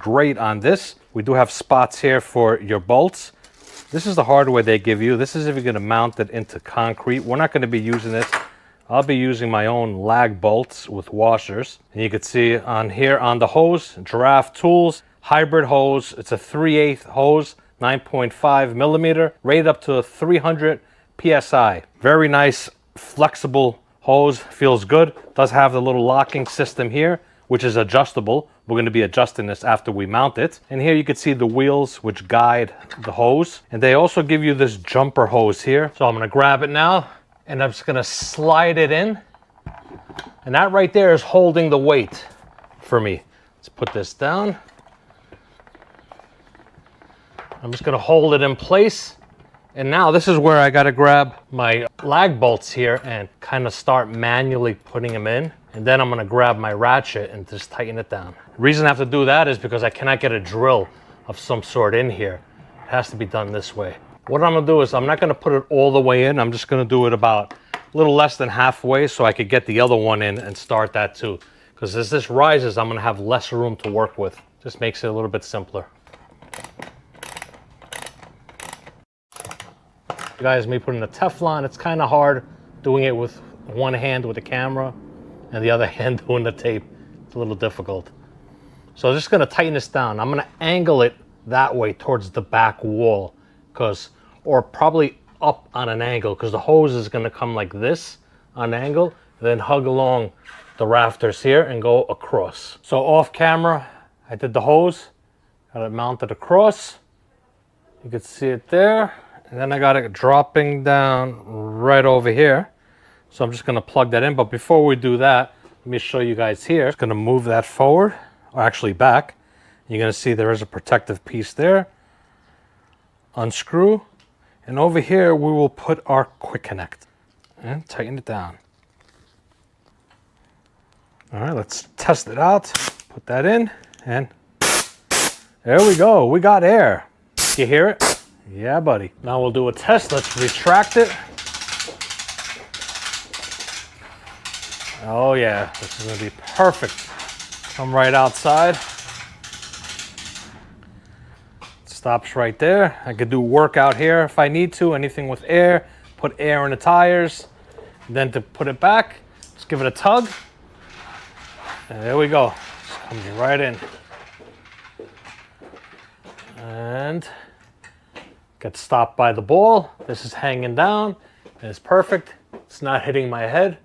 great on this. We do have spots here for your bolts. This is the hardware they give you. This is if you're going to mount it into concrete. We're not going to be using this. I'll be using my own lag bolts with washers. And you can see on here on the hose, GiraffeTools, hybrid hose. It's a 3/8 hose, 9.5 millimeter, rated up to 300 PSI. Very nice, flexible hose, feels good. Does have the little locking system here, which is adjustable. We're going to be adjusting this after we mount it. And here you can see the wheels which guide the hose. And they also give you this jumper hose here. So I'm going to grab it now and I'm just going to slide it in. And that right there is holding the weight for me. Let's put this down. I'm just going to hold it in place. And now this is where I got to grab my lag bolts here and kind of start manually putting them in. And then I'm going to grab my ratchet and just tighten it down. The reason I have to do that is because I cannot get a drill of some sort in here. It has to be done this way. What I'm going to do is I'm not going to put it all the way in. I'm just going to do it about a little less than halfway so I could get the other one in and start that too. Because as this rises, I'm going to have less room to work with. Just makes it a little bit simpler. You guys may put in a Teflon. It's kind of hard doing it with one hand with the camera and the other hand doing the tape. It's a little difficult. So I'm just going to tighten this down. I'm going to angle it that way towards the back wall, or probably up on an angle, because the hose is going to come like this on an angle, and then hug along the rafters here and go across. So off camera, I did the hose, got it mounted across. You can see it there. And then I got it dropping down right over here. So I'm just going to plug that in. But before we do that, let me show you guys here. I'm just going to move that forward, or actually back. You're going to see there is a protective piece there. Unscrew. And over here, we will put our quick connect and tighten it down. All right, let's test it out. Put that in and there we go. We got air. You hear it? Yeah, buddy. Now we'll do a test. Let's retract it. Oh yeah, this is gonna be perfect. Come right outside. Stops right there. I could do work out here if I need to, anything with air. Put air in the tires. Then to put it back, just give it a tug. And there we go. Just comes right in. And get stopped by the ball. This is hanging down and it's perfect. It's not hitting my head.